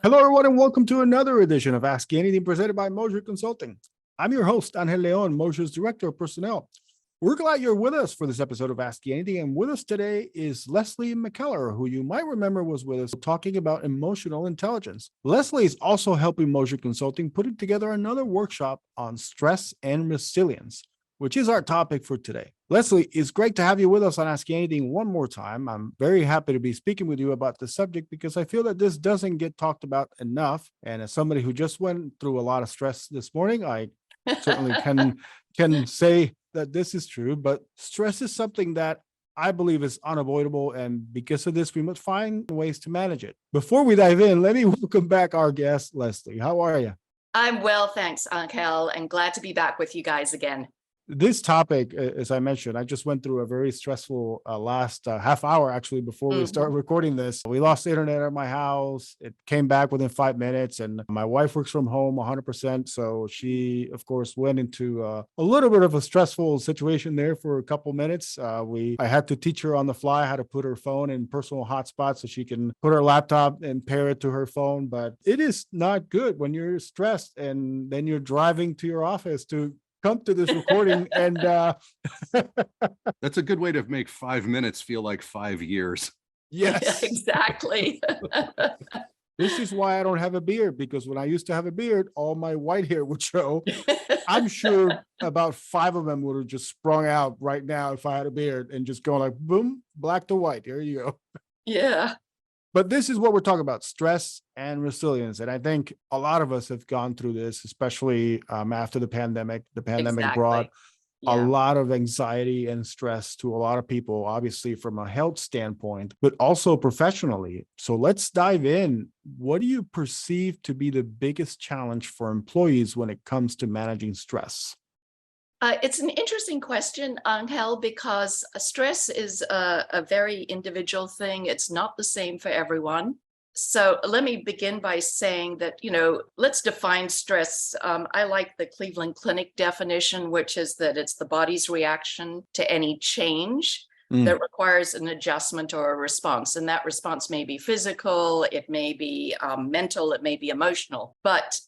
Hello, everyone, and welcome to another edition of Ask Anything presented by Mosher Consulting. I'm your host, Angel Leon, Mosher's Director of Personnel. We're glad you're with us for this episode of Ask Anything. And with us today is Lesley MacKellar, who you might remember was with us talking about emotional intelligence. Lesley is also helping Mosher Consulting putting together another workshop on stress and resilience, which is our topic for today. Lesley, it's great to have you with us on Ask Anything one more time. I'm very happy to be speaking with you about this subject because I feel that this doesn't get talked about enough. And as somebody who just went through a lot of stress this morning, I certainly can say that this is true. But stress is something that I believe is unavoidable. And because of this, we must find ways to manage it. Before we dive in, let me welcome back our guest, Lesley. How are you? I'm well, thanks, Angel, and glad to be back with you guys again. This topic, as I mentioned, I just went through a very stressful last half hour, actually, before we start recording this. We lost internet at my house. It came back within 5 minutes, and my wife works from home 100%. So she, of course, went into a little bit of a stressful situation there for a couple minutes. I had to teach her on the fly how to put her phone in personal hotspot so she can put her laptop and pair it to her phone. But it is not good when you're stressed and then you're driving to your office to come to this recording and that's a good way to make 5 minutes feel like 5 years. Yes, exactly. This is why I don't have a beard, because when I used to have a beard, all my white hair would show. I'm sure about 5 of them would have just sprung out right now if I had a beard and just going like boom, black to white. Here you go. Yeah. But this is what we're talking about, stress and resilience. And I think a lot of us have gone through this, especially after the pandemic. The pandemic Exactly. brought a Yeah. lot of anxiety and stress to a lot of people, obviously from a health standpoint, but also professionally. So let's dive in. What do you perceive to be the biggest challenge for employees when it comes to managing stress? It's an interesting question, Angel, because stress is a very individual thing. It's not the same for everyone. So let me begin by saying that, let's define stress. I like the Cleveland Clinic definition, which is that it's the body's reaction to any change that requires an adjustment or a response. And that response may be physical, it may be mental, it may be emotional. But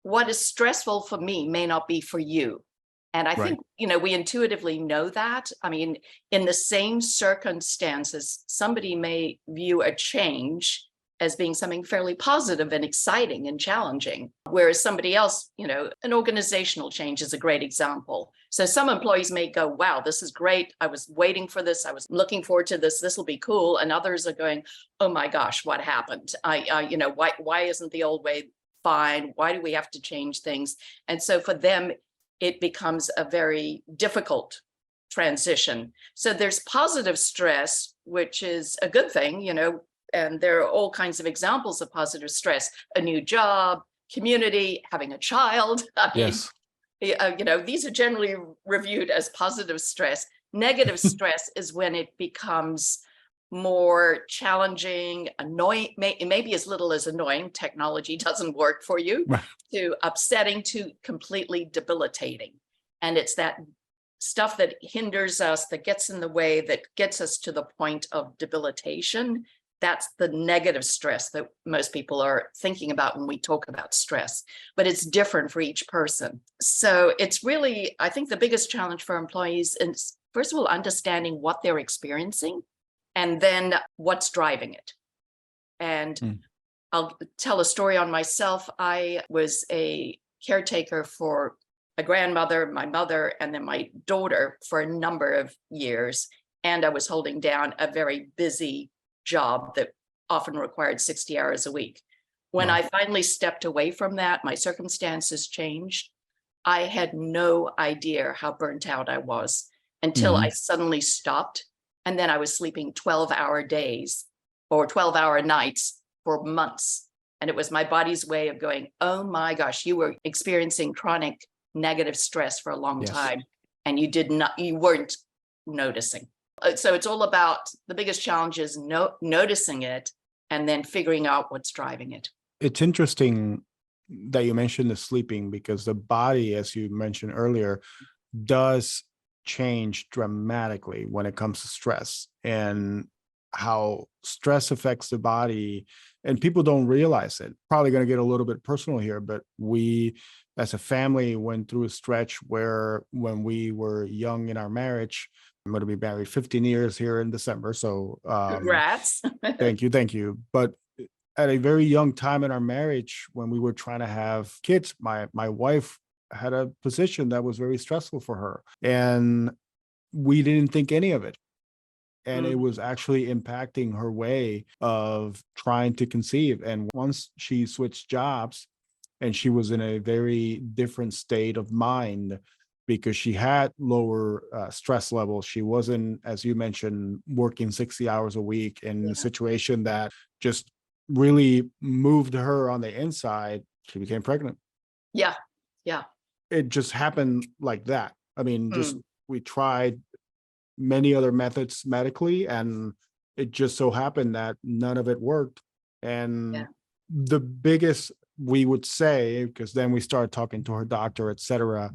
what is stressful for me may not be for you. And I think, we intuitively know that. I mean, in the same circumstances, somebody may view a change as being something fairly positive and exciting and challenging, whereas somebody else, an organizational change is a great example. So some employees may go, wow, this is great. I was waiting for this. I was looking forward to this. This will be cool. And others are going, oh my gosh, what happened? Why isn't the old way fine? Why do we have to change things? And so for them, it becomes a very difficult transition. So there's positive stress, which is a good thing, and there are all kinds of examples of positive stress: a new job, community, having a child. Yes. These are generally reviewed as positive stress. Negative stress is when it becomes more challenging, annoying, maybe as little as annoying, technology doesn't work for you, to upsetting, to completely debilitating. And it's that stuff that hinders us, that gets in the way, that gets us to the point of debilitation. That's the negative stress that most people are thinking about when we talk about stress, but it's different for each person. So it's really, I think the biggest challenge for employees is, first of all, understanding what they're experiencing, and then what's driving it. And I'll tell a story on myself. I was a caretaker for a grandmother, my mother, and then my daughter for a number of years. And I was holding down a very busy job that often required 60 hours a week. When I finally stepped away from that, my circumstances changed. I had no idea how burnt out I was until I suddenly stopped. And then I was sleeping 12-hour days or 12-hour nights for months. And it was my body's way of going, oh my gosh, you were experiencing chronic negative stress for a long time. And you weren't noticing. So it's all about, the biggest challenge is noticing it and then figuring out what's driving it. It's interesting that you mentioned the sleeping, because the body, as you mentioned earlier, does change dramatically when it comes to stress, and how stress affects the body and people don't realize it. Probably going to get a little bit personal here, but we as a family went through a stretch where when we were young in our marriage, I'm going to be married 15 years here in December. So Congrats. thank you. But at a very young time in our marriage, when we were trying to have kids, my wife had a position that was very stressful for her, and we didn't think any of it. And it was actually impacting her way of trying to conceive. And once she switched jobs, and she was in a very different state of mind because she had lower stress levels. She wasn't, as you mentioned, working 60 hours a week in a situation that just really moved her on the inside. She became pregnant. Yeah. Yeah. It just happened like that. I mean, just we tried many other methods medically, and it just so happened that none of it worked. And the biggest, we would say, because then we started talking to her doctor, et cetera,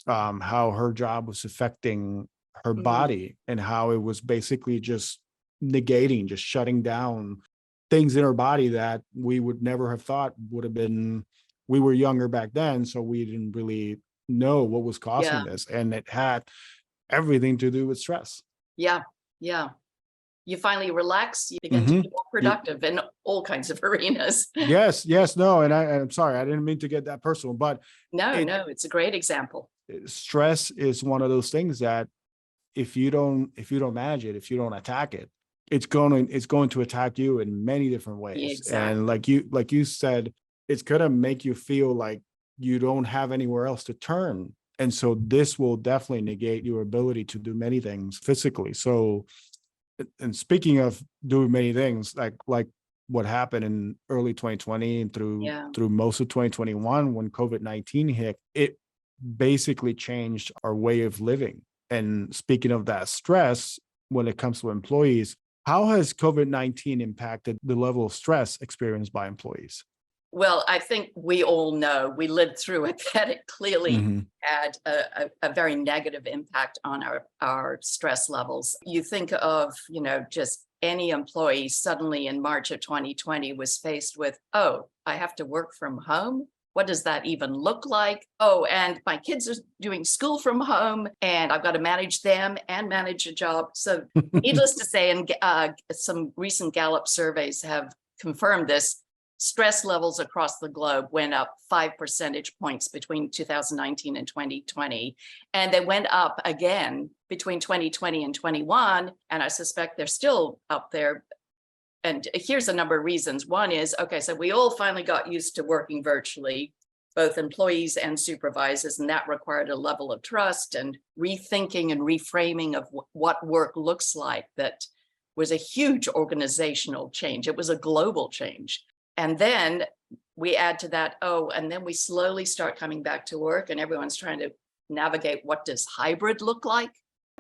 how her job was affecting her body and how it was basically just negating, just shutting down things in her body that we would never have thought would have been. We were younger back then, so we didn't really know what was causing this. And it had everything to do with stress. Yeah. Yeah. You finally relax, you begin to be more productive in all kinds of arenas. Yes, no, and I'm sorry, I didn't mean to get that personal, but No, it's a great example. stress is one of those things that if you don't manage it, if you don't attack it, it's going to attack you in many different ways. Exactly. And like you said, it's gonna make you feel like you don't have anywhere else to turn. And so this will definitely negate your ability to do many things physically. So, and speaking of doing many things, like what happened in early 2020 and through most of 2021, when COVID-19 hit, it basically changed our way of living. And speaking of that stress, when it comes to employees, how has COVID-19 impacted the level of stress experienced by employees? Well, I think we all know, we lived through it, that it clearly had a very negative impact on our stress levels. You think of, just any employee suddenly in March of 2020 was faced with, oh, I have to work from home. What does that even look like? Oh, and my kids are doing school from home, and I've got to manage them and manage a job. So needless to say, and some recent Gallup surveys have confirmed this, stress levels across the globe went up 5 percentage points between 2019 and 2020. And they went up again between 2020 and 21. And I suspect they're still up there. And here's a number of reasons. One is, okay, so we all finally got used to working virtually, both employees and supervisors, and that required a level of trust and rethinking and reframing of what work looks like. That was a huge organizational change. It was a global change. And then we add to that, and then we slowly start coming back to work, and everyone's trying to navigate, what does hybrid look like?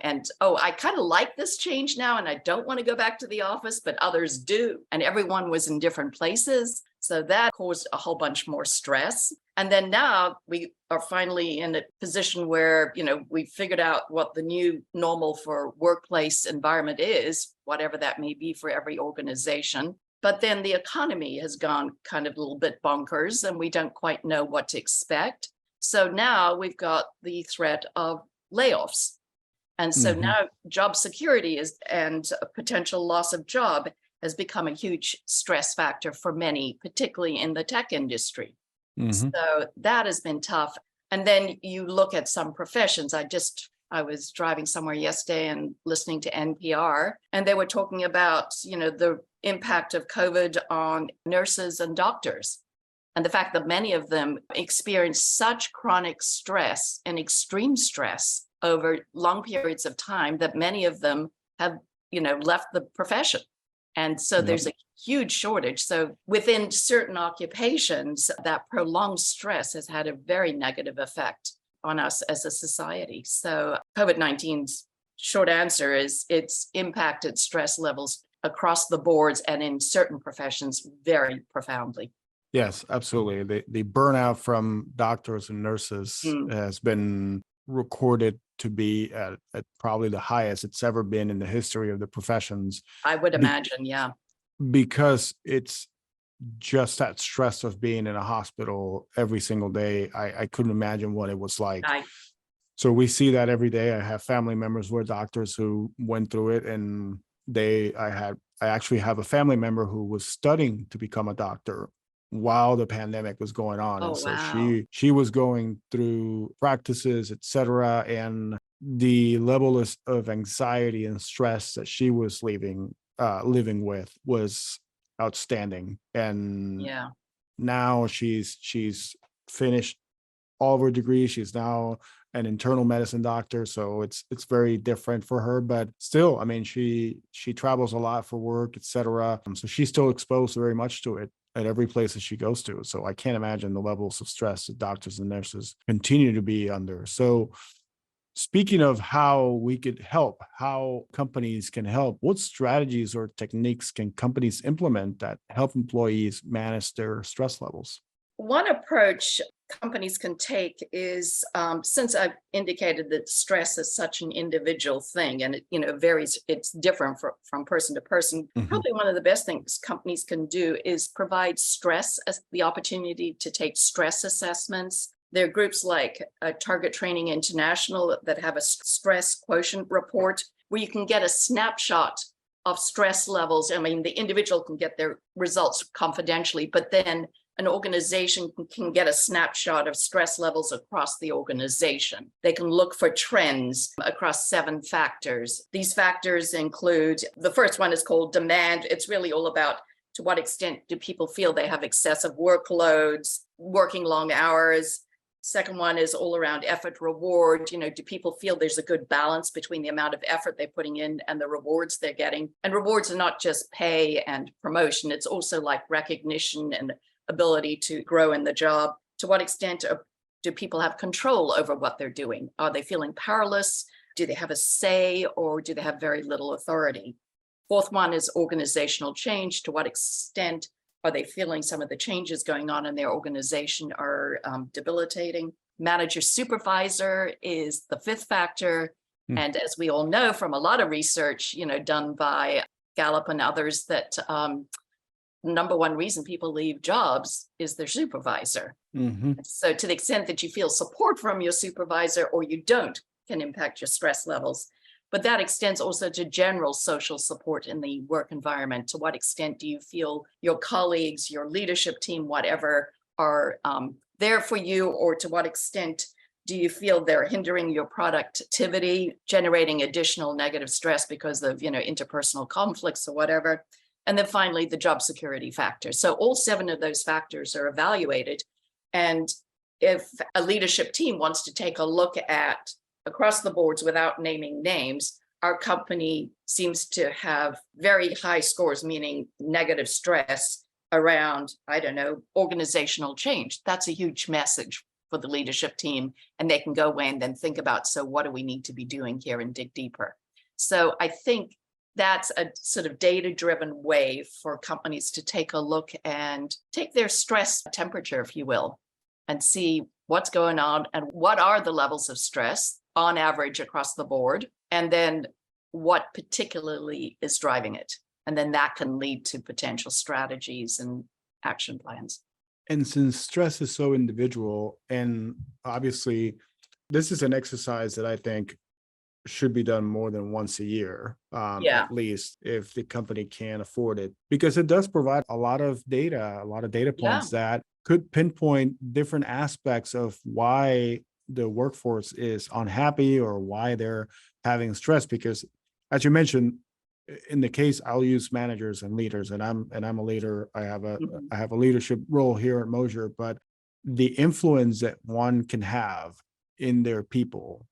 And, I kind of like this change now, and I don't want to go back to the office, but others do. And everyone was in different places. So that caused a whole bunch more stress. And then now we are finally in a position where, we figured out what the new normal for workplace environment is, whatever that may be for every organization. But then the economy has gone kind of a little bit bonkers, and we don't quite know what to expect. So now we've got the threat of layoffs. And so now job security and a potential loss of job has become a huge stress factor for many, particularly in the tech industry. So that has been tough. And then you look at some professions. I was driving somewhere yesterday and listening to NPR, and they were talking about, the impact of COVID on nurses and doctors, and the fact that many of them experience such chronic stress and extreme stress over long periods of time that many of them have, left the profession. And so there's a huge shortage. So within certain occupations, that prolonged stress has had a very negative effect on us as a society. So COVID-19's short answer is it's impacted stress levels across the boards and in certain professions very profoundly. Yes, absolutely. The burnout from doctors and nurses has been recorded to be at probably the highest it's ever been in the history of the professions. I would imagine, yeah. Because it's just that stress of being in a hospital every single day, I couldn't imagine what it was like. I, So we see that every day. I have family members who are doctors who went through it, and I actually have a family member who was studying to become a doctor while the pandemic was going on. oh, And so wow. she was going through practices, et cetera. And the level of anxiety and stress that she was living with was outstanding. And Yeah. now she's finished all of her degrees. She's now an internal medicine doctor, so it's very different for her. But still, I mean, she travels a lot for work, etc. So she's still exposed very much to it at every place that she goes to. So I can't imagine the levels of stress that doctors and nurses continue to be under. So speaking of how we could help, how companies can help, what strategies or techniques can companies implement that help employees manage their stress levels? One approach companies can take is, since I've indicated that stress is such an individual thing and it varies, it's different from person to person. Mhm. Probably one of the best things companies can do is provide stress as the opportunity to take stress assessments. There are groups like Target Training International that have a stress quotient report where you can get a snapshot of stress levels. I mean, the individual can get their results confidentially, but then an organization can get a snapshot of stress levels across the organization. They can look for trends across 7 factors. These factors include, the first one is called demand. It's really all about to what extent do people feel they have excessive workloads, working long hours. Second one is all around effort reward. Do people feel there's a good balance between the amount of effort they're putting in and the rewards they're getting? And rewards are not just pay and promotion. It's also like recognition and ability to grow in the job. To what extent do people have control over what they're doing? Are they feeling powerless? Do they have a say, or do they have very little authority? Fourth one is organizational change. To what extent are they feeling some of the changes going on in their organization are debilitating? Manager supervisor is the 5th factor. Hmm. And as we all know from a lot of research, done by Gallup and others, that number one reason people leave jobs is their supervisor. Mm-hmm. So to the extent that you feel support from your supervisor or you don't, can impact your stress levels. But that extends also to general social support in the work environment. To what extent do you feel your colleagues, your leadership team, whatever, are there for you? Or to what extent do you feel they're hindering your productivity, generating additional negative stress because of interpersonal conflicts or whatever? And then finally, the job security factor. So all 7 of those factors are evaluated. And if a leadership team wants to take a look at across the boards without naming names, our company seems to have very high scores, meaning negative stress around, organizational change. That's a huge message for the leadership team. And they can go away and then think about, so what do we need to be doing here, and dig deeper. So I think that's a sort of data-driven way for companies to take a look and take their stress temperature, if you will, and see what's going on and what are the levels of stress on average across the board, and then what particularly is driving it. And then that can lead to potential strategies and action plans. And since stress is so individual, and obviously this is an exercise that I think should be done more than once a year, Yeah. at least if the company can afford it, because it does provide a lot of data points that could pinpoint different aspects of why the workforce is unhappy or why they're having stress. Because as you mentioned, in the case, I'll use managers and leaders, and I'm a leader. I have a leadership role here at Mosier, but the influence that one can have in their people,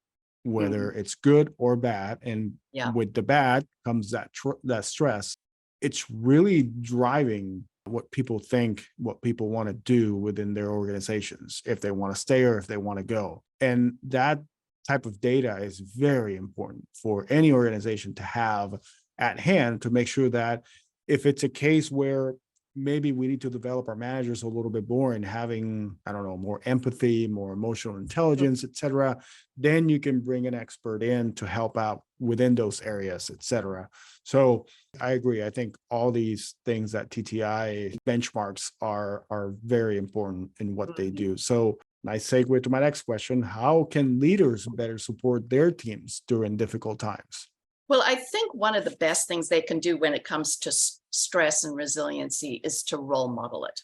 whether it's good or bad, and with the bad comes that stress. It's really driving what people think, what people want to do within their organizations, if they want to stay or if they want to go. And that type of data is very important for any organization to have at hand, to make sure that if it's a case where maybe we need to develop our managers a little bit more in having, I don't know, more empathy, more emotional intelligence, et cetera. Then you can bring an expert in to help out within those areas, et cetera. So I agree. I think all these things that TTI benchmarks are very important in what they do. So nice segue to my next question. How can leaders better support their teams during difficult times? Well, I think one of the best things they can do when it comes to stress and resiliency is to role model it.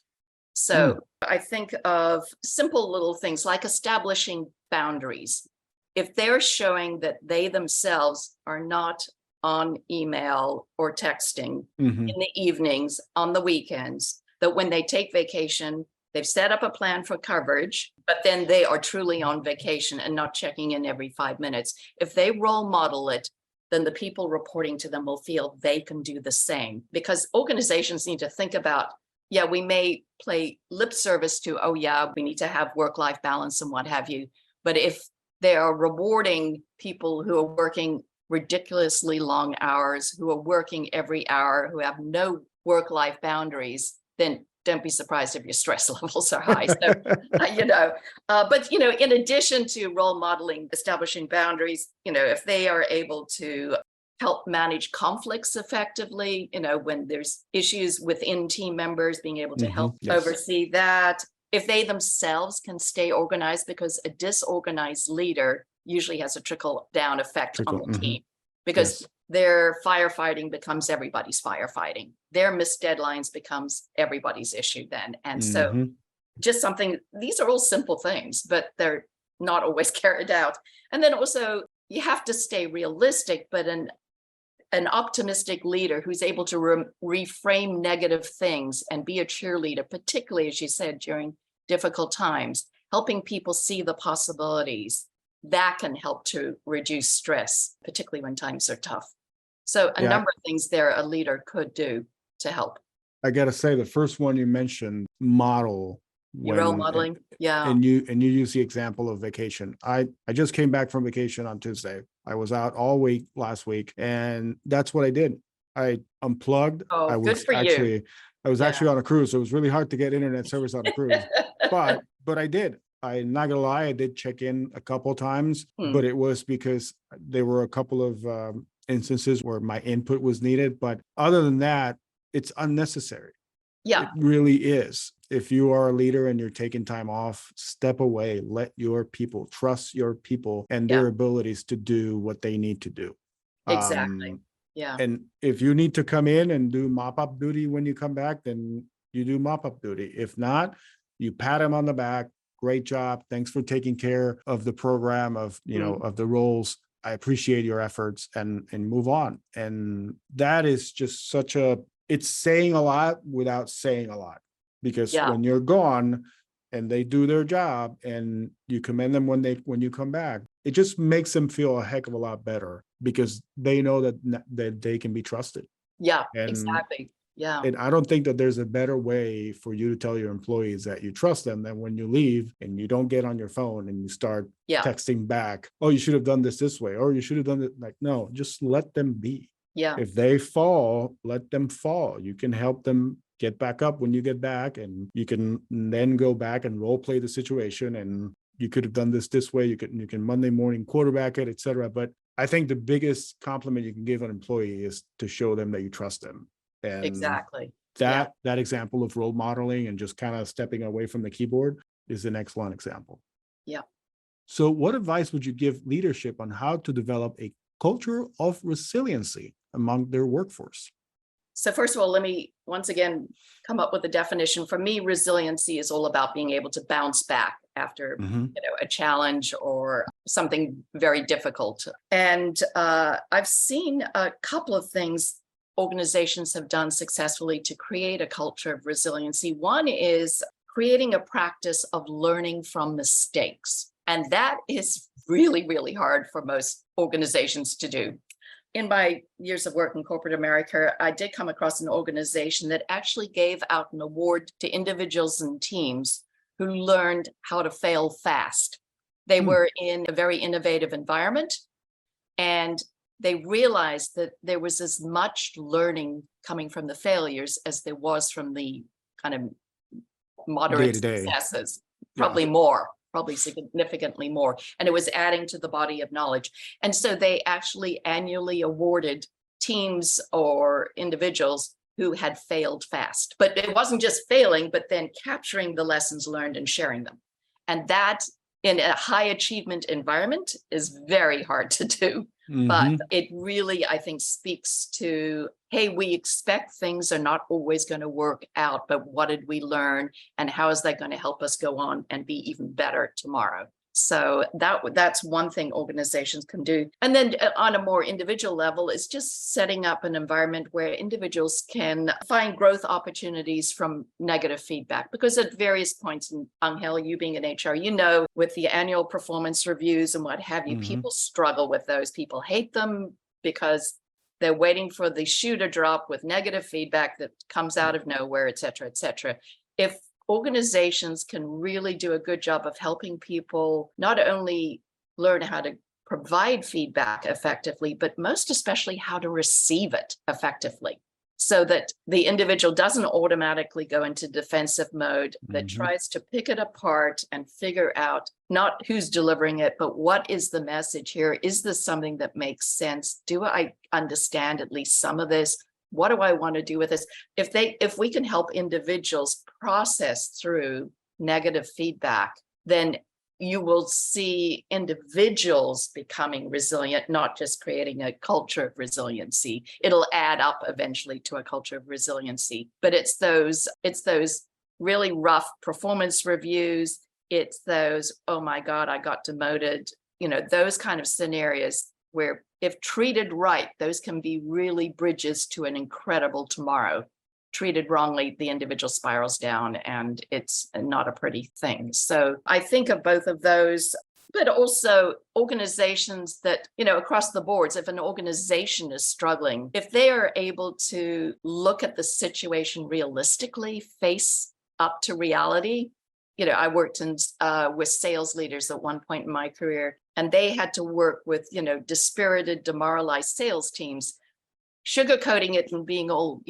So I think of simple little things like establishing boundaries. If they're showing that they themselves are not on email or texting in the evenings, on the weekends, that when they take vacation, they've set up a plan for coverage, but then they are truly on vacation and not checking in every 5 minutes. If they role model it, then the people reporting to them will feel they can do the same, because organizations need to think about, yeah, we may play lip service to, oh yeah, we need to have work-life balance and what have you. But if they are rewarding people who are working ridiculously long hours, who are working every hour, who have no work-life boundaries, then don't be surprised if your stress levels are high. So, but, in addition to role modeling, establishing boundaries, if they are able to help manage conflicts effectively, when there's issues within team members, being able to help oversee that. If they themselves can stay organized, because a disorganized leader usually has a trickle down effect on the team, because their firefighting becomes everybody's firefighting. Their missed deadlines becomes everybody's issue then. And so just something, these are all simple things, but they're not always carried out. And then also you have to stay realistic, but an optimistic leader who's able to reframe negative things and be a cheerleader, particularly, as you said, during difficult times, helping people see the possibilities, that can help to reduce stress, particularly when times are tough. So a number of things there a leader could do to help. I got to say, the first one you mentioned, model. Role modeling. And you use the example of vacation. I just came back from vacation on Tuesday. I was out all week last week, and that's what I did. I unplugged. Oh, good for you. I was actually on a cruise. So it was really hard to get internet service on a cruise, but I did. I'm not gonna lie, I did check in a couple of times, but it was because there were a couple of instances where my input was needed. But other than that, it's unnecessary. Yeah, it really is. If you are a leader and you're taking time off, step away, let your people, trust your people and their abilities to do what they need to do. Exactly. And if you need to come in and do mop-up duty when you come back, then you do mop-up duty. If not, you pat them on the back. Great job. Thanks for taking care of the program, of, of the roles. I appreciate your efforts, and move on. And that is just it's saying a lot without saying a lot, because when you're gone and they do their job and you commend them when you come back, it just makes them feel a heck of a lot better, because they know that they can be trusted. Yeah, exactly. Yeah. And I don't think that there's a better way for you to tell your employees that you trust them than when you leave and you don't get on your phone and you start texting back, oh, you should have done this way, or you should have done it. Like, no, just let them be. Yeah. If they fall, let them fall. You can help them get back up when you get back, and you can then go back and role play the situation. And you could have done this way. You can Monday morning quarterback it, et cetera. But I think the biggest compliment you can give an employee is to show them that you trust them. And exactly. That example of role modeling and just kind of stepping away from the keyboard is an excellent example. Yeah. So what advice would you give leadership on how to develop a culture of resiliency among their workforce? So first of all, let me once again come up with a definition. For me, resiliency is all about being able to bounce back after a challenge or something very difficult. And I've seen a couple of things organizations have done successfully to create a culture of resiliency. One is creating a practice of learning from mistakes. And that is really, really hard for most organizations to do. In my years of work in corporate America, I did come across an organization that actually gave out an award to individuals and teams who learned how to fail fast. They were in a very innovative environment, and they realized that there was as much learning coming from the failures as there was from the kind of moderate Day-to-day. successes, Yeah. probably significantly more. And it was adding to the body of knowledge. And so they actually annually awarded teams or individuals who had failed fast. But it wasn't just failing, but then capturing the lessons learned and sharing them. And that in a high achievement environment is very hard to do. But Mhm. it really, I think, speaks to, hey, we expect things are not always going to work out, but what did we learn? And how is that going to help us go on and be even better tomorrow? So that's one thing organizations can do. And then on a more individual level, is just setting up an environment where individuals can find growth opportunities from negative feedback. Because at various points, and Angel, you being in HR, you know, with the annual performance reviews and what have you, Mhm. people struggle with those. People hate them because they're waiting for the shoe to drop with negative feedback that comes out of nowhere, et cetera, et cetera. If organizations can really do a good job of helping people not only learn how to provide feedback effectively, but most especially how to receive it effectively, so that the individual doesn't automatically go into defensive mode, that Mhm. tries to pick it apart and figure out not who's delivering it, but what is the message here? Is this something that makes sense? Do I understand at least some of this? What do I want to do with this? If we can help individuals process through negative feedback, then you will see individuals becoming resilient, not just creating a culture of resiliency. It'll add up eventually to a culture of resiliency. But it's those really rough performance reviews. It's those, oh my God, I got demoted, those kind of scenarios where if treated right, those can be really bridges to an incredible tomorrow. Treated wrongly, the individual spirals down and it's not a pretty thing. So I think of both of those, but also organizations that, across the boards, if an organization is struggling, if they are able to look at the situation realistically, face up to reality. I worked with sales leaders at one point in my career, and they had to work with, dispirited, demoralized sales teams. Sugarcoating it and being all,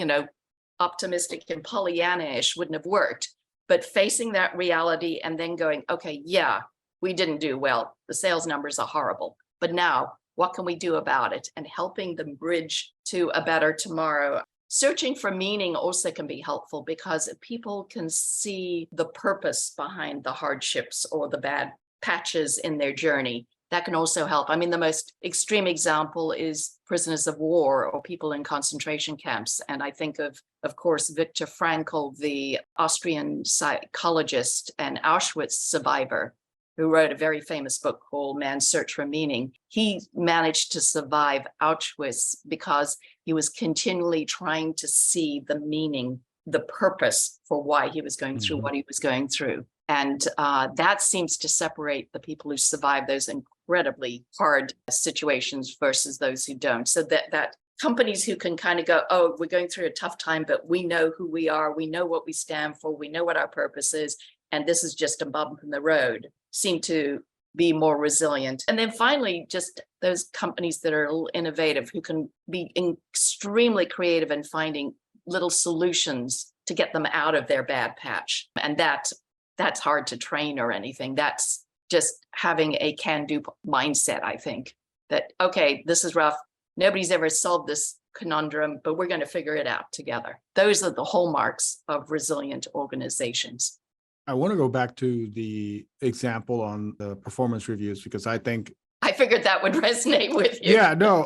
optimistic and Pollyanna-ish wouldn't have worked. But facing that reality and then going, okay, yeah, we didn't do well. The sales numbers are horrible. But now, what can we do about it? And helping them bridge to a better tomorrow. Searching for meaning also can be helpful because people can see the purpose behind the hardships or the bad patches in their journey. That can also help. I mean, the most extreme example is prisoners of war or people in concentration camps. And I think of course, Viktor Frankl, the Austrian psychologist and Auschwitz survivor, who wrote a very famous book called Man's Search for Meaning. He managed to survive Auschwitz because he was continually trying to see the meaning, the purpose for why he was going through what he was going through. And that seems to separate the people who survive those incredibly hard situations versus those who don't. So that companies who can kind of go, oh, we're going through a tough time, but we know who we are, we know what we stand for, we know what our purpose is, and this is just a bump in the road, seem to be more resilient. And then finally, just those companies that are a little innovative, who can be extremely creative in finding little solutions to get them out of their bad patch. And that's hard to train or anything. That's just having a can-do mindset, I think, that, okay, this is rough. Nobody's ever solved this conundrum, but we're going to figure it out together. Those are the hallmarks of resilient organizations. I want to go back to the example on the performance reviews, because I figured that would resonate with you. Yeah, no,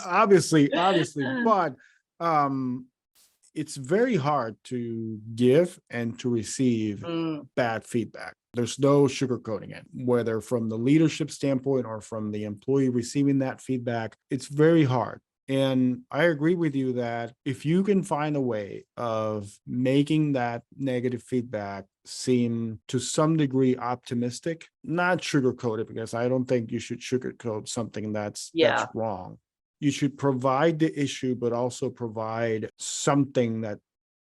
obviously, but it's very hard to give and to receive bad feedback. There's no sugarcoating it, whether from the leadership standpoint or from the employee receiving that feedback. It's very hard. And I agree with you that if you can find a way of making that negative feedback seem to some degree optimistic, not sugarcoat it, because I don't think you should sugarcoat something that's wrong. You should provide the issue, but also provide something that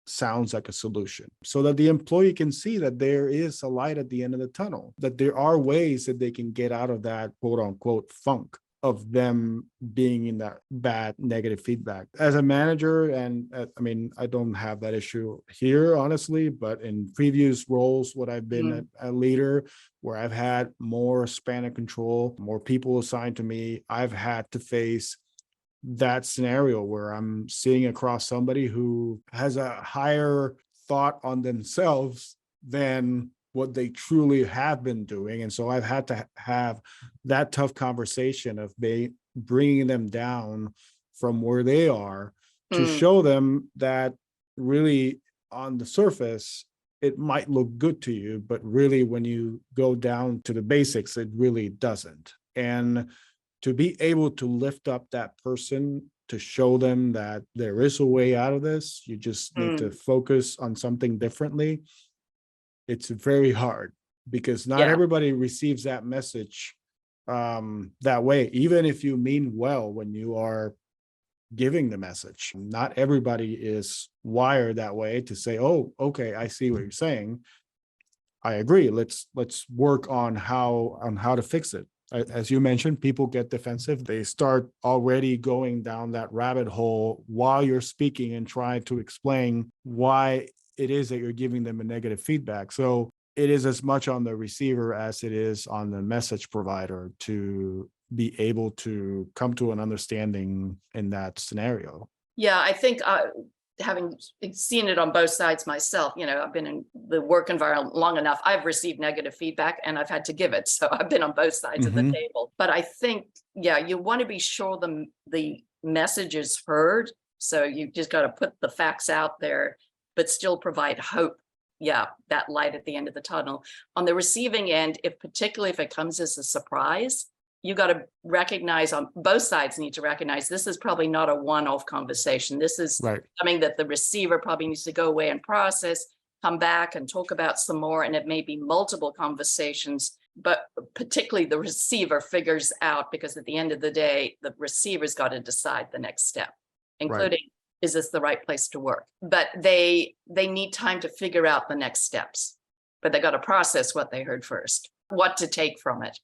sounds like a solution, so that the employee can see that there is a light at the end of the tunnel, that there are ways that they can get out of that quote unquote funk. of them being in that bad negative feedback. As a manager, and I mean, I don't have that issue here, honestly, but in previous roles, what I've been a leader, where I've had more span of control, more people assigned to me, I've had to face that scenario where I'm sitting across somebody who has a higher thought on themselves than what they truly have been doing. And so I've had to have that tough conversation of bringing them down from where they are to show them that really on the surface, it might look good to you, but really when you go down to the basics, it really doesn't. And to be able to lift up that person, to show them that there is a way out of this, you just need to focus on something differently. It's very hard because not everybody receives that message that way, even if you mean well when you are giving the message. Not everybody is wired that way to say, oh, okay, I see what you're saying. I agree. Let's work on how to fix it. As you mentioned, people get defensive. They start already going down that rabbit hole while you're speaking and trying to explain why it is that you're giving them a negative feedback. So it is as much on the receiver as it is on the message provider to be able to come to an understanding in that scenario. Yeah, I think having seen it on both sides myself, I've been in the work environment long enough. I've received negative feedback and I've had to give it. So I've been on both sides of the table. But I think, you want to be sure the message is heard. So you just got to put the facts out there, but still provide hope. Yeah, that light at the end of the tunnel. On the receiving end, particularly if it comes as a surprise, you got to recognize, on both sides need to recognize, this is probably not a one-off conversation. This is something that the receiver probably needs to go away and process, come back and talk about some more. And it may be multiple conversations, but particularly the receiver figures out, because at the end of the day, the receiver's got to decide the next step, including, is this the right place to work? But they need time to figure out the next steps, but they got to process what they heard first, what to take from it.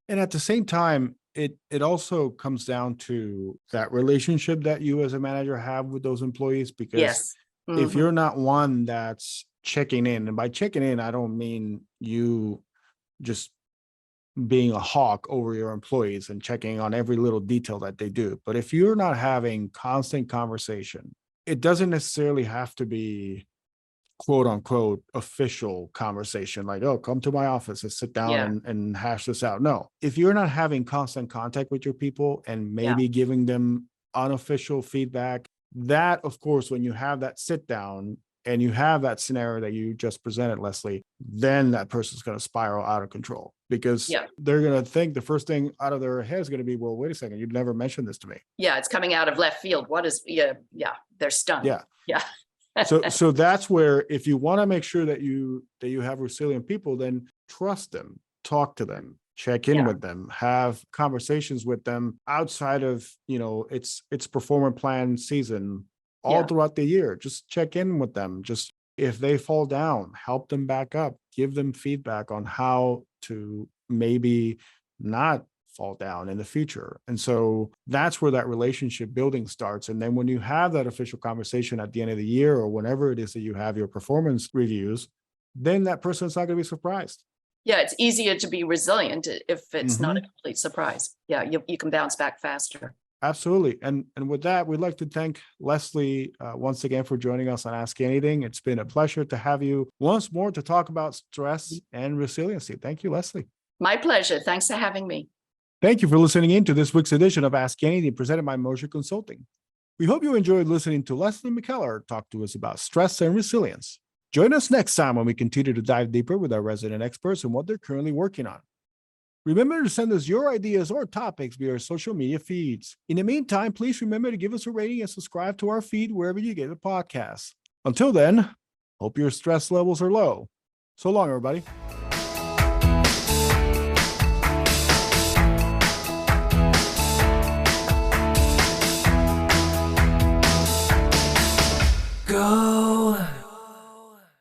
And at the same time, it also comes down to that relationship that you as a manager have with those employees, because if you're not one that's checking in, and by checking in, I don't mean you just being a hawk over your employees and checking on every little detail that they do. But if you're not having constant conversation, it doesn't necessarily have to be quote unquote official conversation, like, oh, come to my office and sit down and hash this out. No, if you're not having constant contact with your people and maybe giving them unofficial feedback, that, of course, when you have that sit down and you have that scenario that you just presented, Lesley, then that person's going to spiral out of control, because they're going to think the first thing out of their head is going to be, well, wait a second, you've never mentioned this to me. Yeah, it's coming out of left field. What is, they're stunned. Yeah. So that's where, if you want to make sure that you have resilient people, then trust them, talk to them, check in with them, have conversations with them outside of, it's performance plan season all throughout the year. Just check in with them. Just if they fall down, help them back up, give them feedback on how to maybe not fall down in the future. And so that's where that relationship building starts. And then when you have that official conversation at the end of the year, or whenever it is that you have your performance reviews, then that person's not going to be surprised. Yeah, it's easier to be resilient if it's not a complete surprise. Yeah, you can bounce back faster. Absolutely. And with that, we'd like to thank Lesley once again for joining us on Ask Anything. It's been a pleasure to have you once more to talk about stress and resiliency. Thank you, Lesley. My pleasure. Thanks for having me. Thank you for listening in to this week's edition of Ask Anything, presented by Mosher Consulting. We hope you enjoyed listening to Lesley MacKellar talk to us about stress and resilience. Join us next time when we continue to dive deeper with our resident experts and what they're currently working on. Remember to send us your ideas or topics via our social media feeds. In the meantime, please remember to give us a rating and subscribe to our feed wherever you get a podcast. Until then, hope your stress levels are low. So long, everybody.